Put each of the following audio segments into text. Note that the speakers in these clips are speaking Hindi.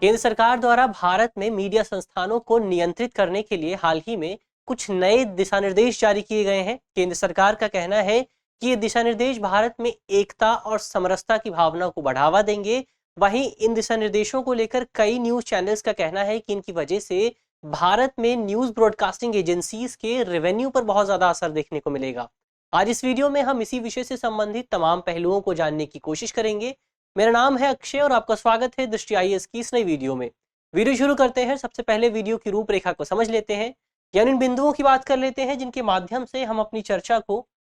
केंद्र सरकार द्वारा भारत में मीडिया संस्थानों को नियंत्रित करने के लिए हाल ही में कुछ नए दिशा निर्देश जारी किए गए हैं। केंद्र सरकार का कहना है कि ये दिशा निर्देश भारत में एकता और समरसता की भावना को बढ़ावा देंगे। वहीं इन दिशा निर्देशों को लेकर कई न्यूज चैनल्स का कहना है कि इनकी वजह से भारत में न्यूज ब्रॉडकास्टिंग एजेंसीज के रेवेन्यू पर बहुत ज्यादा असर देखने को मिलेगा। आज इस वीडियो में हम इसी विषय से संबंधित तमाम पहलुओं को जानने की कोशिश करेंगे। मेरा नाम है अक्षय और आपका स्वागत है दृष्टि आईएएस की इस नई वीडियो में। वीडियो शुरू करते हैं। सबसे पहले वीडियो की रूपरेखा को समझ लेते हैं, यानी इन बिंदुओं की बात कर लेते हैं जिनके माध्यम से हम अपनी चर्चा को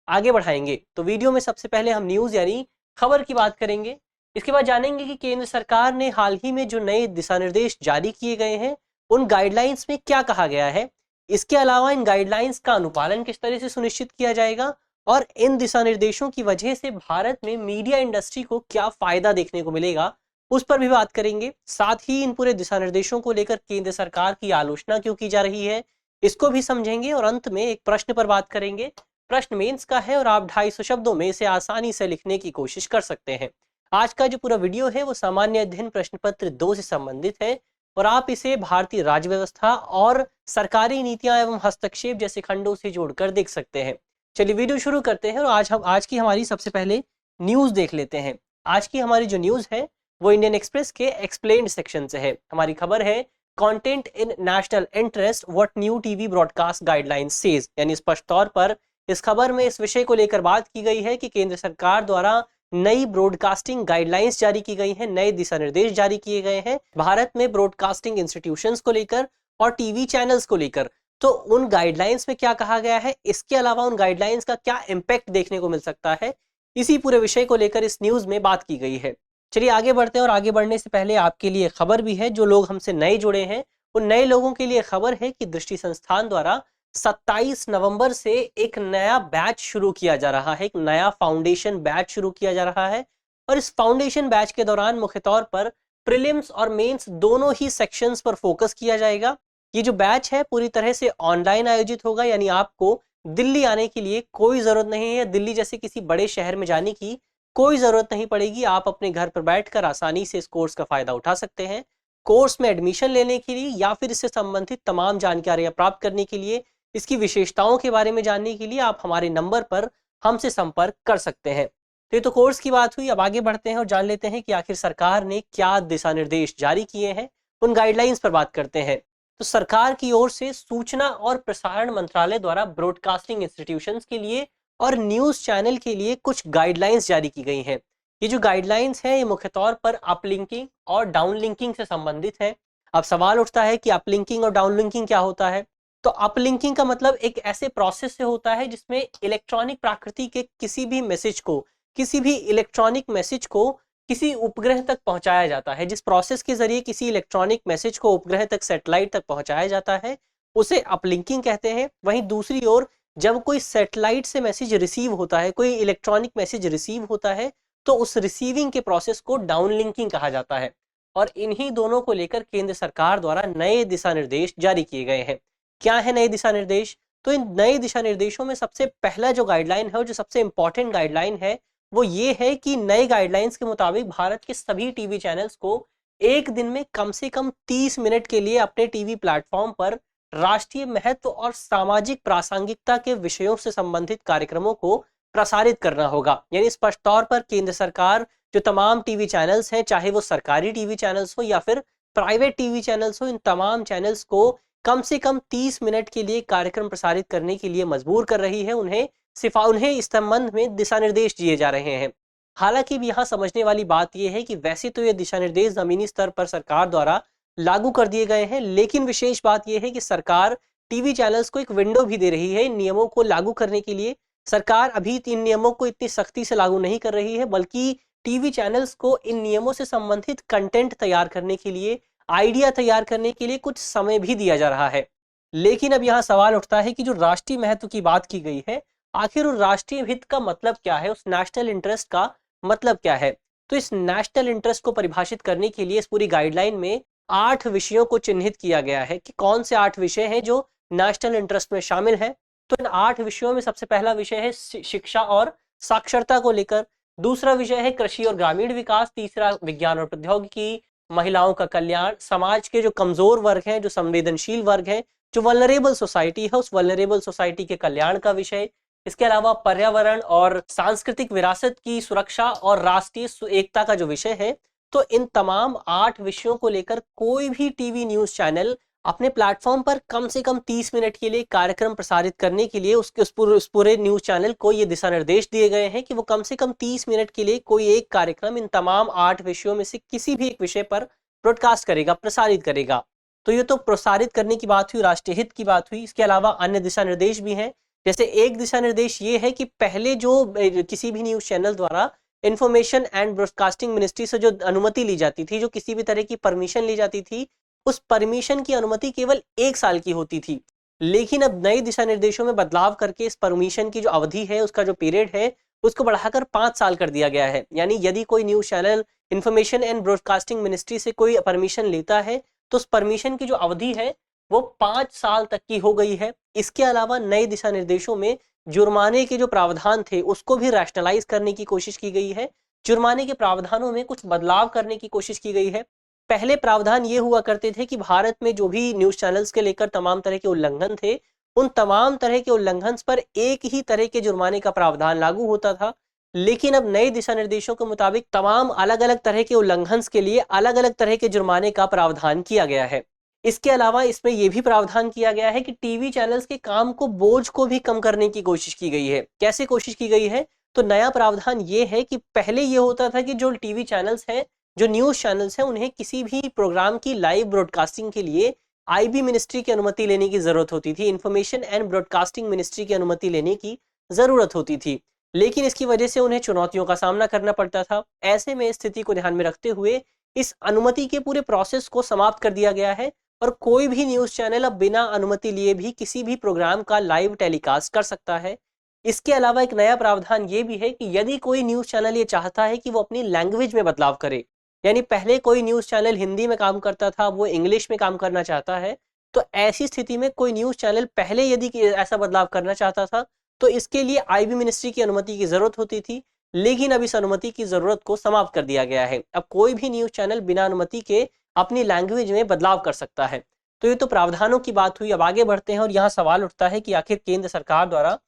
आगे बढ़ाएंगे। तो वीडियो में सबसे पहले हम न्यूज यानी खबर की बात करेंगे। इसके बाद जानेंगे कि केंद्र सरकार ने हाल ही में जो नए दिशा निर्देश जारी किए गए हैं उन गाइडलाइंस में क्या कहा गया है। इसके अलावा इन गाइडलाइंस का अनुपालन किस तरह से सुनिश्चित किया जाएगा और इन दिशा निर्देशों की वजह से भारत में मीडिया इंडस्ट्री को क्या फायदा देखने को मिलेगा, उस पर भी बात करेंगे। साथ ही इन पूरे दिशा निर्देशों को लेकर केंद्र सरकार की आलोचना क्यों की जा रही है, इसको भी समझेंगे और अंत में एक प्रश्न पर बात करेंगे। प्रश्न मेंस का है और आप 250 शब्दों में इसे आसानी से लिखने की कोशिश कर सकते हैं। आज का जो पूरा वीडियो है वो सामान्य अध्ययन प्रश्न पत्र 2 से संबंधित है और आप इसे भारतीय राज्य व्यवस्था और सरकारी नीतियां एवं हस्तक्षेप जैसे खंडों से जोड़कर देख सकते हैं। चलिए वीडियो शुरू करते हैं और आज की हमारी सबसे पहले न्यूज देख लेते हैं। आज की हमारी जो न्यूज है वो इंडियन एक्सप्रेस के एक्सप्लेन्ड सेक्शन से है। हमारी खबर है content in national interest what new TV broadcast guidelines says, यानी स्पष्ट तौर पर इस खबर में इस विषय को लेकर बात की गई है कि केंद्र सरकार द्वारा नई ब्रॉडकास्टिंग गाइडलाइंस जारी की गई हैं, नए दिशा निर्देश जारी किए गए हैं भारत में ब्रॉडकास्टिंग इंस्टीट्यूशंस को लेकर और टीवी चैनल्स को लेकर। तो उन गाइडलाइंस में क्या कहा गया है, इसके अलावा उन गाइडलाइंस का क्या इम्पैक्ट देखने को मिल सकता है, इसी पूरे विषय को लेकर इस न्यूज में बात की गई है। चलिए आगे बढ़ते हैं और आगे बढ़ने से पहले आपके लिए खबर भी है। जो लोग हमसे नए जुड़े हैं उन नए लोगों के लिए खबर है कि दृष्टि संस्थान द्वारा 27 नवंबर से एक नया बैच शुरू किया जा रहा है, एक नया फाउंडेशन बैच शुरू किया जा रहा है और इस फाउंडेशन बैच के दौरान मुख्य तौर पर प्रीलिम्स और मेंस दोनों ही सेक्शंस पर फोकस किया जाएगा। ये जो बैच है पूरी तरह से ऑनलाइन आयोजित होगा, यानी आपको दिल्ली आने के लिए कोई जरूरत नहीं है, दिल्ली जैसे किसी बड़े शहर में जाने की कोई जरूरत नहीं पड़ेगी। आप अपने घर पर बैठकर आसानी से इस कोर्स का फायदा उठा सकते हैं। कोर्स में एडमिशन लेने के लिए या फिर इससे संबंधित तमाम जानकारियां प्राप्त करने के लिए, इसकी विशेषताओं के बारे में जानने के लिए आप हमारे नंबर पर हमसे संपर्क कर सकते हैं। तो ये तो कोर्स की बात हुई। अब आगे बढ़ते हैं और जान लेते हैं कि आखिर सरकार ने क्या दिशा निर्देश जारी किए हैं, उन गाइडलाइंस पर बात करते हैं। तो सरकार की ओर से सूचना और प्रसारण मंत्रालय द्वारा ब्रॉडकास्टिंग इंस्टीट्यूशंस के लिए और न्यूज चैनल के लिए कुछ गाइडलाइंस जारी की गई हैं। ये जो गाइडलाइंस हैं ये मुख्य तौर पर अपलिंकिंग और डाउनलिंकिंग से संबंधित है। अब सवाल उठता है कि अपलिंकिंग और डाउनलिंकिंग क्या होता है। तो अपलिंकिंग का मतलब एक ऐसे प्रोसेस से होता है जिसमें इलेक्ट्रॉनिक प्रकृति के किसी भी मैसेज को, किसी भी इलेक्ट्रॉनिक मैसेज को किसी उपग्रह तक पहुंचाया जाता है। जिस प्रोसेस के जरिए किसी इलेक्ट्रॉनिक मैसेज को उपग्रह तक, सैटेलाइट तक पहुंचाया जाता है उसे अपलिंकिंग कहते हैं। वहीं दूसरी ओर जब कोई सैटेलाइट से मैसेज रिसीव होता है, कोई इलेक्ट्रॉनिक मैसेज रिसीव होता है, तो उस रिसीविंग के प्रोसेस को डाउनलिंकिंग कहा जाता है। और इन्हीं दोनों को लेकर केंद्र सरकार द्वारा नए दिशा निर्देश जारी किए गए हैं। क्या है नए दिशा निर्देश? तो इन नए दिशा निर्देशों में सबसे पहला जो गाइडलाइन है, जो सबसे इंपॉर्टेंट गाइडलाइन है, वो ये है कि नए गाइडलाइंस के मुताबिक भारत के सभी टीवी चैनल्स को एक दिन में कम से कम 30 मिनट के लिए अपने टीवी प्लेटफॉर्म पर राष्ट्रीय महत्व और सामाजिक प्रासंगिकता के विषयों से संबंधित कार्यक्रमों को प्रसारित करना होगा। यानी स्पष्ट तौर पर केंद्र सरकार जो तमाम टीवी चैनल्स हैं, चाहे वो सरकारी टीवी चैनल्स हो या फिर प्राइवेट टीवी चैनल्स हो, इन तमाम चैनल्स को कम से कम 30 मिनट के लिए कार्यक्रम प्रसारित करने के लिए मजबूर कर रही है। उन्हें इस संबंध में दिशा निर्देश दिए जा रहे हैं। हालांकि यहाँ समझने वाली बात यह है कि वैसे तो ये दिशा निर्देश जमीनी स्तर पर सरकार द्वारा लागू कर दिए गए हैं, लेकिन विशेष बात यह है कि सरकार टीवी चैनल्स को एक विंडो भी दे रही है इन नियमों को लागू करने के लिए। सरकार अभी इन नियमों को इतनी सख्ती से लागू नहीं कर रही है, बल्कि टीवी चैनल्स को इन नियमों से संबंधित कंटेंट तैयार करने के लिए, आइडिया तैयार करने के लिए कुछ समय भी दिया जा रहा है। लेकिन अब यहाँ सवाल उठता है कि जो राष्ट्रीय महत्व की बात की गई है, आखिर उस राष्ट्रीय हित का मतलब क्या है, उस नेशनल इंटरेस्ट का मतलब क्या है। तो इस नेशनल इंटरेस्ट को परिभाषित करने के लिए इस पूरी गाइडलाइन में 8 विषयों को चिन्हित किया गया है कि कौन से 8 विषय हैं जो नेशनल इंटरेस्ट में शामिल हैं। तो इन 8 विषयों में सबसे पहला विषय है शिक्षा और साक्षरता को लेकर, दूसरा विषय है कृषि और ग्रामीण विकास, तीसरा विज्ञान और प्रौद्योगिकी, महिलाओं का कल्याण, समाज के जो कमजोर वर्ग हैं, जो संवेदनशील वर्ग हैं, जो वल्नरेबल सोसाइटी है, उस वल्नरेबल सोसाइटी के कल्याण का विषय। इसके अलावा पर्यावरण और सांस्कृतिक विरासत की सुरक्षा और राष्ट्रीय एकता का जो विषय है। तो इन तमाम 8 विषयों को लेकर कोई भी टीवी न्यूज चैनल अपने प्लेटफॉर्म पर कम से कम 30 मिनट के लिए कार्यक्रम प्रसारित करने के लिए उस पूरे न्यूज चैनल को ये दिशा निर्देश दिए गए हैं कि वो कम से कम 30 मिनट के लिए कोई एक कार्यक्रम इन तमाम 8 विषयों में से किसी भी एक विषय पर ब्रॉडकास्ट करेगा, प्रसारित करेगा। तो ये तो प्रसारित करने की बात हुई, राष्ट्रीय हित की बात हुई। इसके अलावा अन्य दिशा निर्देश भी हैं। जैसे एक दिशा निर्देश ये है कि पहले जो किसी भी न्यूज चैनल द्वारा इंफॉर्मेशन एंड ब्रॉडकास्टिंग मिनिस्ट्री से जो अनुमति ली जाती थी, जो किसी भी तरह की परमिशन ली जाती थी, उस परमिशन की अनुमति केवल 1 साल की होती थी। लेकिन अब नए दिशा निर्देशों में बदलाव करके इस परमिशन की जो अवधि है, उसका जो पीरियड है, उसको बढ़ाकर 5 साल कर दिया गया है। यानी यदि कोई news channel information and broadcasting ministry से कोई परमिशन लेता है तो उस परमिशन की जो अवधि है वो 5 साल तक की हो गई है। इसके अलावा नए दिशा निर्देशों में जुर्माने के जो प्रावधान थे उसको भी रैशनलाइज करने की कोशिश की गई है। जुर्माने के प्रावधानों में कुछ बदलाव करने की कोशिश की गई है। पहले प्रावधान ये हुआ करते थे कि भारत में जो भी न्यूज चैनल्स के लेकर तमाम तरह के उल्लंघन थे, उन तमाम तरह के उल्लंघन पर एक ही तरह के जुर्माने का प्रावधान लागू होता था। लेकिन अब नए दिशा निर्देशों के मुताबिक तमाम अलग अलग तरह के उल्लंघन के लिए अलग अलग तरह के जुर्माने का प्रावधान किया गया है। इसके अलावा इसमें यह भी प्रावधान किया गया है कि टीवी चैनल्स के काम को, बोझ को भी कम करने की कोशिश की गई है। कैसे कोशिश की गई है? तो नया प्रावधान ये है कि पहले ये होता था कि जो टीवी चैनल्स हैं, जो न्यूज चैनल्स हैं, उन्हें किसी भी प्रोग्राम की लाइव ब्रॉडकास्टिंग के लिए आईबी मिनिस्ट्री की अनुमति लेने की जरूरत होती थी, इंफॉर्मेशन एंड ब्रॉडकास्टिंग मिनिस्ट्री की अनुमति लेने की जरूरत होती थी। लेकिन इसकी वजह से उन्हें चुनौतियों का सामना करना पड़ता था। ऐसे में स्थिति को ध्यान में रखते हुए इस अनुमति के पूरे प्रोसेस को समाप्त कर दिया गया है और कोई भी न्यूज चैनल अब बिना अनुमति लिए भी किसी भी प्रोग्राम का लाइव टेलीकास्ट कर सकता है। इसके अलावा एक नया प्रावधान ये भी है कि यदि कोई न्यूज चैनल ये चाहता है कि वो अपनी लैंग्वेज में बदलाव करे, यानी पहले कोई न्यूज चैनल हिंदी में काम करता था, वो इंग्लिश में काम करना चाहता है, तो ऐसी स्थिति में कोई न्यूज चैनल पहले यदि ऐसा बदलाव करना चाहता था तो इसके लिए आईबी मिनिस्ट्री की अनुमति की जरूरत होती थी। लेकिन अब इस अनुमति की जरूरत को समाप्त कर दिया गया है। अब कोई भी न्यूज चैनल बिना अनुमति के अपनी लैंग्वेज में बदलाव कर सकता है। तो ये तो प्रावधानों की बात हुई। अब आगे बढ़ते हैं और यहाँ सवाल उठता है कि आखिर केंद्र सरकार द्वारा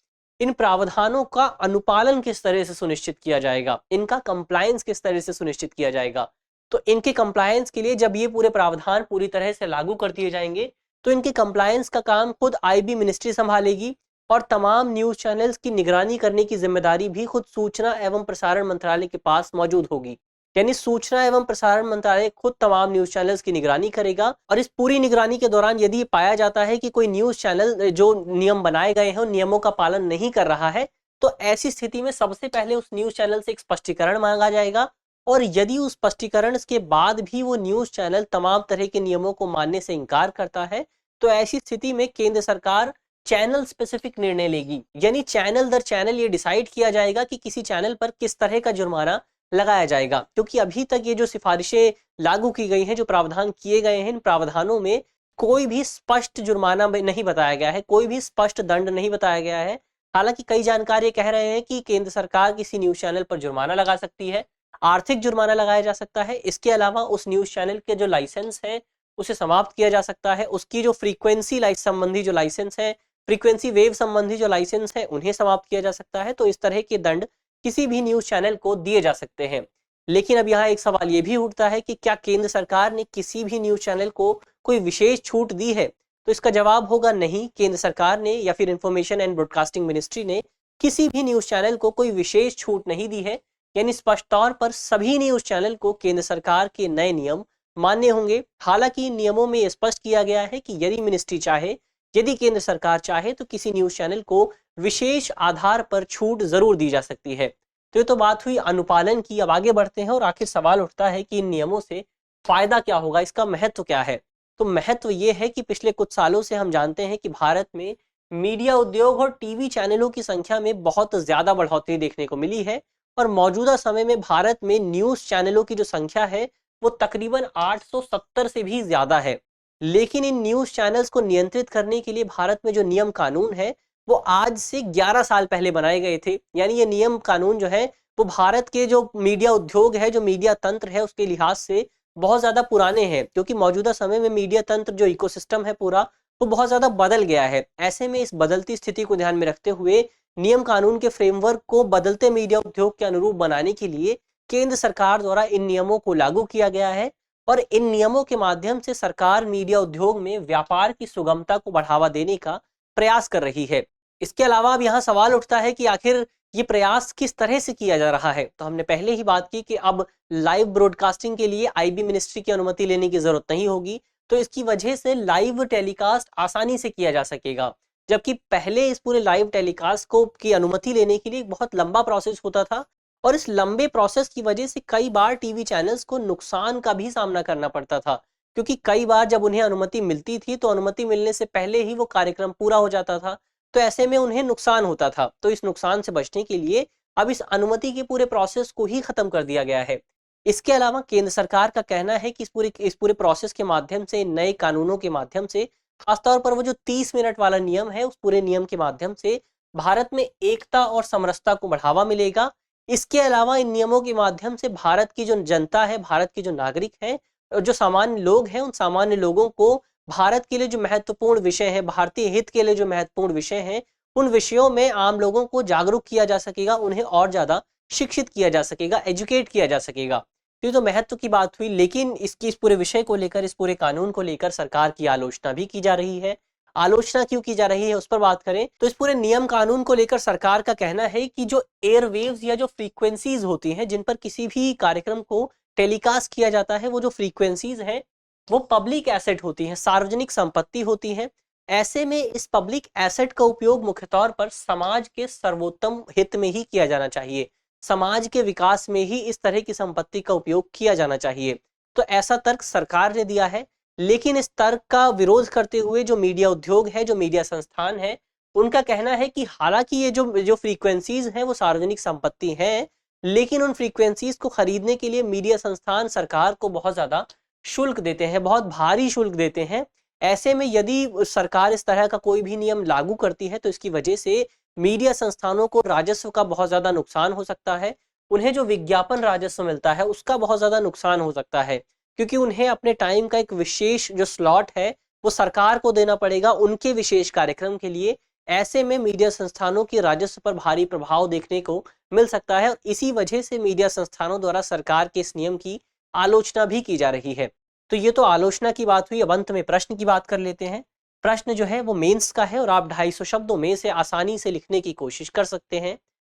इन प्रावधानों का अनुपालन किस तरह से सुनिश्चित किया जाएगा, इनका कंप्लायंस किस तरह से सुनिश्चित किया जाएगा। तो इनके कंप्लायंस के लिए जब ये पूरे प्रावधान पूरी तरह से लागू कर दिए जाएंगे तो इनके कंप्लायंस का काम खुद आईबी मिनिस्ट्री संभालेगी और तमाम न्यूज चैनल्स की निगरानी करने की जिम्मेदारी भी खुद सूचना एवं प्रसारण मंत्रालय के पास मौजूद होगी। यानी सूचना एवं प्रसारण मंत्रालय खुद तमाम न्यूज चैनल्स की निगरानी करेगा और इस पूरी निगरानी के दौरान यदि पाया जाता है कि कोई न्यूज चैनल जो नियम बनाए गए हैं उन नियमों का पालन नहीं कर रहा है, तो ऐसी स्थिति में सबसे पहले उस न्यूज चैनल से एक स्पष्टीकरण मांगा जाएगा और यदि उस स्पष्टीकरण के बाद भी वो न्यूज चैनल तमाम तरह के नियमों को मानने से इनकार करता है, तो ऐसी स्थिति में केंद्र सरकार चैनल स्पेसिफिक निर्णय लेगी। यानी चैनल दर चैनल ये डिसाइड किया जाएगा कि किसी चैनल पर किस तरह का जुर्माना लगाया जाएगा। क्योंकि अभी तक ये जो सिफारिशें लागू की गई हैं, जो प्रावधान किए गए हैं, इन प्रावधानों में कोई भी स्पष्ट जुर्माना नहीं बताया गया है, कोई भी स्पष्ट दंड नहीं बताया गया है। हालांकि कई जानकार ये कह रहे हैं कि केंद्र सरकार किसी न्यूज चैनल पर जुर्माना लगा सकती है, आर्थिक जुर्माना लगाया जा सकता है। इसके अलावा उस न्यूज चैनल के जो लाइसेंस है उसे समाप्त किया जा सकता है, उसकी जो फ्रीक्वेंसी लाइस संबंधी जो लाइसेंस है, फ्रीक्वेंसी वेव संबंधी जो लाइसेंस है, उन्हें समाप्त किया जा सकता है। तो इस तरह के दंड किसी भी न्यूज चैनल को दिए जा सकते हैं। लेकिन अब यहाँ एक सवाल ये भी उठता है कि क्या केंद्र सरकार ने किसी भी न्यूज चैनल को कोई विशेष छूट दी है? तो इसका जवाब होगा नहीं। केंद्र सरकार ने या फिर इंफॉर्मेशन एंड ब्रॉडकास्टिंग मिनिस्ट्री ने किसी भी न्यूज चैनल को कोई विशेष छूट नहीं दी है। यानी स्पष्ट तौर पर सभी न्यूज चैनल को केंद्र सरकार के नए नियम मान्य होंगे। हालांकि इन नियमों में यह स्पष्ट किया गया है कि यदि मिनिस्ट्री चाहे, यदि केंद्र सरकार चाहे, तो किसी न्यूज चैनल को विशेष आधार पर छूट जरूर दी जा सकती है। तो ये तो बात हुई अनुपालन की। अब आगे बढ़ते हैं और आखिर सवाल उठता है कि इन नियमों से फायदा क्या होगा, इसका महत्व क्या है। तो महत्व ये है कि पिछले कुछ सालों से हम जानते हैं कि भारत में मीडिया उद्योग और टीवी चैनलों की संख्या में बहुत ज्यादा बढ़ोतरी देखने को मिली है और मौजूदा समय में भारत में न्यूज चैनलों की जो संख्या है वो तकरीबन 870 से भी ज्यादा है। लेकिन इन न्यूज चैनल्स को नियंत्रित करने के लिए भारत में जो नियम कानून है वो आज से 11 साल पहले बनाए गए थे। यानी ये नियम कानून जो है वो भारत के जो मीडिया उद्योग है, जो मीडिया तंत्र है, उसके लिहाज से बहुत ज्यादा पुराने हैं, क्योंकि मौजूदा समय में मीडिया तंत्र जो इकोसिस्टम है पूरा, वो बहुत ज्यादा बदल गया है। ऐसे में इस बदलती स्थिति को ध्यान में रखते हुए नियम कानून के फ्रेमवर्क को बदलते मीडिया उद्योग के अनुरूप बनाने के लिए केंद्र सरकार द्वारा इन नियमों को लागू किया गया है। और इन नियमों के माध्यम से सरकार मीडिया उद्योग में व्यापार की सुगमता को बढ़ावा देने का प्रयास कर रही है। इसके अलावा अब यहाँ सवाल उठता है कि आखिर ये प्रयास किस तरह से किया जा रहा है। तो हमने पहले ही बात की कि अब लाइव ब्रॉडकास्टिंग के लिए आईबी मिनिस्ट्री की अनुमति लेने की जरूरत नहीं होगी, तो इसकी वजह से लाइव टेलीकास्ट आसानी से किया जा सकेगा। जबकि पहले इस पूरे लाइव टेलीकास्ट को की अनुमति लेने के लिए एक बहुत लंबा प्रोसेस होता था, और इस लंबे प्रोसेस की वजह से कई बार टीवी चैनल्स को नुकसान का भी सामना करना पड़ता था, क्योंकि कई बार जब उन्हें अनुमति मिलती थी तो अनुमति मिलने से पहले ही वो कार्यक्रम पूरा हो जाता था, तो ऐसे में उन्हें नुकसान होता था। तो इस नुकसान से बचने के लिए अब इस अनुमति के पूरे प्रोसेस को ही खत्म कर दिया गया है। इसके अलावा केंद्र सरकार का कहना है कि इस पूरे प्रोसेस के माध्यम से, नए कानूनों के माध्यम से, खासतौर पर वो जो 30 मिनट वाला नियम है, उस पूरे नियम के माध्यम से भारत में एकता और समरसता को बढ़ावा मिलेगा। इसके अलावा इन नियमों के माध्यम से भारत की जो जनता है, भारत के जो नागरिक हैं, जो सामान्य लोग हैं, उन सामान्य लोगों को भारत के लिए जो महत्वपूर्ण विषय है, भारतीय हित के लिए जो महत्वपूर्ण विषय हैं, उन विषयों में आम लोगों को जागरूक किया जा सकेगा, उन्हें और ज्यादा शिक्षित किया जा सकेगा, एजुकेट किया जा सकेगा। ये तो महत्व की बात हुई, लेकिन इस पूरे विषय को लेकर, इस पूरे कानून को लेकर सरकार की आलोचना भी की जा रही है। आलोचना क्यों की जा रही है उस पर बात करें तो इस पूरे नियम कानून को लेकर सरकार का कहना है कि जो एयरवेव्स या जो फ्रीक्वेंसीज होती हैं जिन पर किसी भी कार्यक्रम को टेलीकास्ट किया जाता है, वो जो फ्रीक्वेंसीज हैं वो पब्लिक एसेट होती हैं, सार्वजनिक संपत्ति होती हैं। ऐसे में इस पब्लिक एसेट का उपयोग मुख्य तौर पर समाज के सर्वोत्तम हित में ही किया जाना चाहिए, समाज के विकास में ही इस तरह की संपत्ति का उपयोग किया जाना चाहिए। तो ऐसा तर्क सरकार ने दिया है, लेकिन इस तर्क का विरोध करते हुए जो मीडिया उद्योग है, जो मीडिया संस्थान है, उनका कहना है कि हालांकि ये जो फ्रीक्वेंसीज हैं वो सार्वजनिक संपत्ति हैं, लेकिन उन फ्रीक्वेंसीज को खरीदने के लिए मीडिया संस्थान सरकार को बहुत ज्यादा शुल्क देते हैं, बहुत भारी शुल्क देते हैं। ऐसे में यदि सरकार इस तरह का कोई भी नियम लागू करती है तो इसकी वजह से मीडिया संस्थानों को राजस्व का बहुत ज्यादा नुकसान हो सकता है, उन्हें जो विज्ञापन राजस्व मिलता है उसका बहुत ज्यादा नुकसान हो सकता है, क्योंकि उन्हें अपने टाइम का एक विशेष जो स्लॉट है वो सरकार को देना पड़ेगा उनके विशेष कार्यक्रम के लिए। ऐसे में मीडिया संस्थानों की राजस्व पर भारी प्रभाव देखने को मिल सकता है, और इसी वजह से मीडिया संस्थानों द्वारा सरकार के इस नियम की आलोचना भी की जा रही है। तो ये तो आलोचना की बात हुई। अब अंत में प्रश्न की बात कर लेते हैं। प्रश्न जो है वो मेंस का है और आप 250 शब्दों में से आसानी से लिखने की कोशिश कर सकते हैं।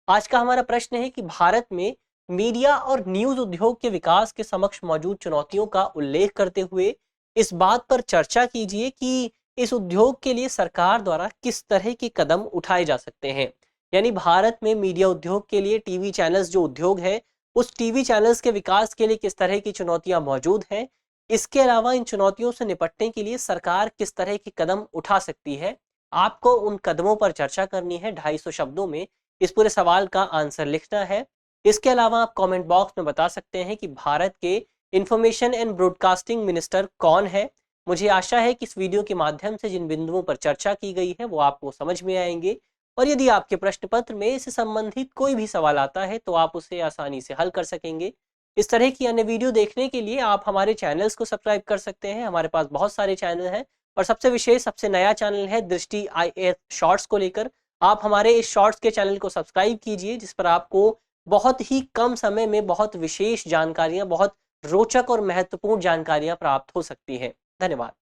आज का हमारा प्रश्न है कि भारत में मीडिया और न्यूज उद्योग के विकास के समक्ष मौजूद चुनौतियों का उल्लेख करते हुए इस बात पर चर्चा कीजिए कि इस उद्योग के लिए सरकार द्वारा किस तरह के कदम उठाए जा सकते हैं। यानी भारत में मीडिया उद्योग के लिए टीवी चैनल्स जो उद्योग है, उस टीवी चैनल्स के विकास के लिए किस तरह की चुनौतियां मौजूद हैं। इसके अलावा इन चुनौतियों से निपटने के लिए सरकार किस तरह के कदम उठा सकती है। आपको उन कदमों पर चर्चा करनी है। 250 शब्दों में इस पूरे सवाल का आंसर लिखना है। इसके अलावा आप कमेंट बॉक्स में बता सकते हैं कि भारत के इंफॉर्मेशन एंड ब्रॉडकास्टिंग मिनिस्टर कौन है। मुझे आशा है कि इस वीडियो के माध्यम से जिन बिंदुओं पर चर्चा की गई है वो आपको समझ में आएंगे, और यदि आपके प्रश्न पत्र में इससे संबंधित कोई भी सवाल आता है तो आप उसे आसानी से हल कर सकेंगे। इस तरह की अन्य वीडियो देखने के लिए आप हमारे चैनल्स को सब्सक्राइब कर सकते हैं। हमारे पास बहुत सारे चैनल हैं, और सबसे विशेष, सबसे नया चैनल है दृष्टि IAS शॉर्ट्स को लेकर। आप हमारे इस शॉर्ट्स के चैनल को सब्सक्राइब कीजिए, जिस पर आपको बहुत ही कम समय में बहुत विशेष जानकारियां, बहुत रोचक और महत्वपूर्ण जानकारियां प्राप्त हो सकती हैं। धन्यवाद।